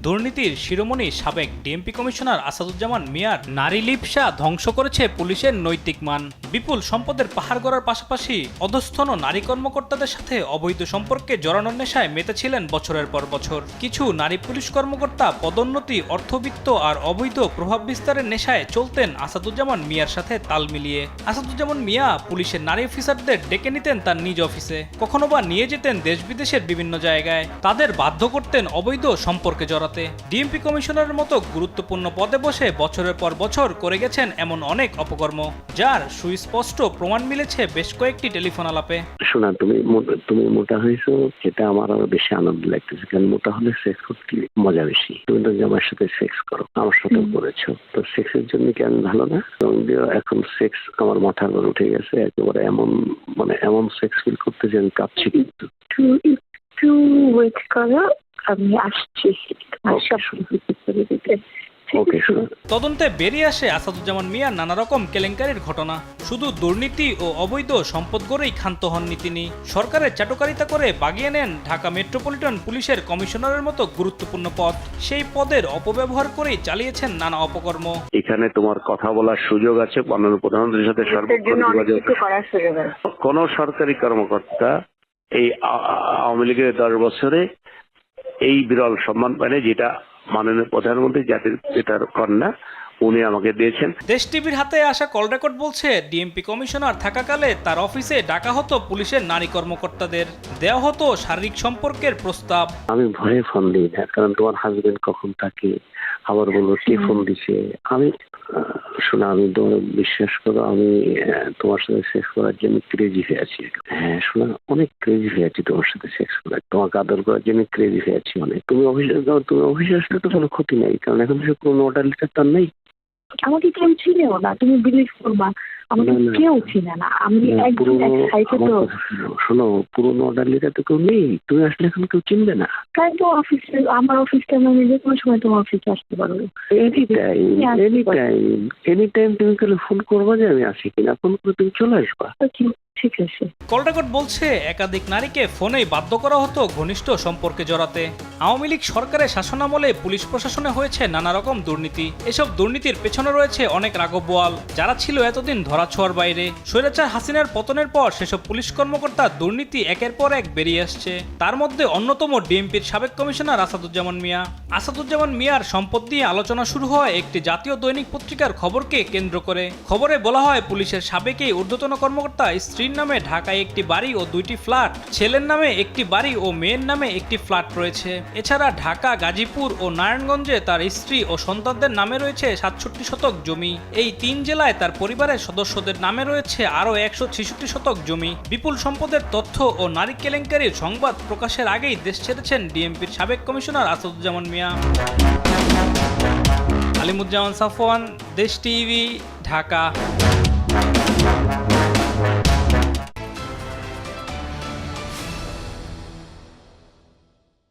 দুর্নীতির শিরোমণি সাবেক DMP commissioner Asaduzzaman মিয়ার নারী লিপসা ধ্বংস করেছে পুলিশের নৈতিক মান। বিপুল সম্পদের পাহাড় গড়ার পাশাপাশি অধস্থন নারী কর্মকর্তাদের সাথে অবৈধ সম্পর্কে জড়ানোর নেশায় মেতেছিলেন বছরের পর বছর। কিছু নারী পুলিশ কর্মকর্তা পদোন্নতি, অর্থবিত্ত আর অবৈধ প্রভাব বিস্তারের নেশায় চলতেন আসাদুজ্জামান মিয়ার সাথে তাল মিলিয়ে। আসাদুজ্জামান মিয়া পুলিশের নারী অফিসারদের ডেকে নিতেন তার নিজ অফিসে, কখনো বা নিয়ে যেতেন দেশ বিদেশের বিভিন্ন জায়গায়। তাদের বাধ্য করতেন অবৈধ সম্পর্কে জড়াতে। ডিএমপি কমিশনারের মতো গুরুত্বপূর্ণ পদে বসে বছরের পর বছর করে গেছেন এমন অনেক অপকর্ম, যার সুস্পষ্ট প্রমাণ মিলেছে বেশ কয়েকটি টেলিফোন আলাপে। শোনা, তুমি মোটা হয়েছো, যেটা আমার আরো বেশি আনন্দ লাগতেছে, কারণ মোটা হলে সেক্স করতে মজা বেশি। তুমি তো আমার সাথে সেক্স করো, আমার সাথে করেছো, তো সেক্সের জন্য কি আমি ভালো না? এখন সেক্স আমার মাথার উপর উঠে গেছে একেবারে, এমন সেক্স ফিল করতে যে আমি কাঁপছি। কিন্তু একটু ওয়েট করো, আমি আসছি। তদন্তে বেরিয়ে আসে আসাদুজ্জামান মিয়ার নানা রকম কেলেঙ্কারির ঘটনা। শুধু দুর্নীতি ও অবৈধ সম্পদ গড়েই ক্ষান্ত হননি তিনি, সরকারের চাটুকারিতা করে বাগিয়ে নেন ঢাকা মেট্রোপলিটন পুলিশের কমিশনারের মতো গুরুত্বপূর্ণ পদ। সেই পদের অপব্যবহার করেই চালিয়েছেন নানা অপকর্ম। এখানে তোমার কথা বলার সুযোগ আছে, মাননীয় প্রধানমন্ত্রীর সাথে কোন সরকারি কর্মকর্তা এই আওয়ামী লীগের 10 বছরে এই বিরল সম্মান পায় না, যেটা মাননীয় প্রধানমন্ত্রী জাতির পিতার কন্যা উনি আমাকে দিয়েছেন। দেশ টিভির হাতে আসা কল রেকর্ড বলছে, ডিএমপি কমিশনার থাকাকালে তার অফিসে ডাকা হতো পুলিশের নারী কর্মকর্তাদের, দেওয়া হতো শারীরিক সম্পর্কের প্রস্তাব। আমি ভয়ে ফোন দিই না, কারণ তোমার হাজবেন্ড কখন থাকে, আবার বলবো কে ফোন দিছে। আমি শোনা, আমি তোমার বিশ্বাস করো, আমি তোমার সাথে সেক্স করার জন্য ক্রেজি হয়ে আছি। হ্যাঁ শোনা, অনেক ক্রেজি হয়ে আছি তোমার সাথে সেক্স করার, তোমাকে আদর করার জন্য ক্রেজি হয়ে আছি অনেক। তুমি অফিসে আসলে তো কোনো ক্ষতি নাই, কারণ এখন সে কোনো অর্ডার লিটার তার নেই। আমাকে কেউ চিনেও না, তুমি বিলিভ করবা, আমাকে কেউ চিনে না। আমি শোনো, পুরোনো অর্ডার লিটার তো কেউ নেই, তুমি আসলে এখন কেউ চিনবে না। তাই তো অফিসে, আমার অফিসটা আমি যে কোনো সময় তোমার অফিসে আসতে পারবো। এনি টাইম তুমি তাহলে ফোন করবা যে আমি আসি কিনা, ফোন করে তুমি চলে আসবা। ঠিক আছে। কল রেকর্ড বলছে, একাধিক নারীকে ফোনেই বাধ্য করা হতো ঘনিষ্ঠ সম্পর্কে জড়াতে। আওয়ামী লীগ সরকারের শাসনামলে পুলিশ প্রশাসনে হয়েছে নানা রকম দুর্নীতি। এসব দুর্নীতির পেছনে রয়েছে অনেক রাঘব বোয়াল, যারা ছিল এতদিন ধরাছোঁয়ার বাইরে। স্বৈরাচার হাসিনার পতনের পর সেসব পুলিশ কর্মকর্তা দুর্নীতি একের পর এক বেরিয়ে আসছে। তার মধ্যে অন্যতম ডিএমপির সাবেক কমিশনার আসাদুজ্জামান মিয়া। আসাদুজ্জামান মিয়ার সম্পদ নিয়ে আলোচনা শুরু হয় একটি জাতীয় দৈনিক পত্রিকার খবরকে কেন্দ্র করে। খবরে বলা হয়, পুলিশের সাবেক এই ঊর্ধ্বতন কর্মকর্তা স্ত্রীর নামে ঢাকায় একটি বাড়ি ও 2টি ফ্ল্যাট, ছেলের নামে একটি বাড়ি ও মেয়ের নামে একটি ফ্ল্যাট রয়েছে। এছাড়া ঢাকা, গাজীপুর ও নারায়ণগঞ্জে তার স্ত্রী ও সন্তানদের নামে রয়েছে 67 শতক জমি। এই 3 জেলায় তার পরিবারের সদস্যদের নামে রয়েছে আরও 166 শতক জমি। বিপুল সম্পদের তথ্য ও নারী কেলেঙ্কারির সংবাদ প্রকাশের আগেই দেশ ছেড়েছেন ডিএমপির সাবেক কমিশনার আসাদুজ্জামান মিয়া। আলিমুজ্জামান সাফওয়ান, দেশ টিভি, ঢাকা।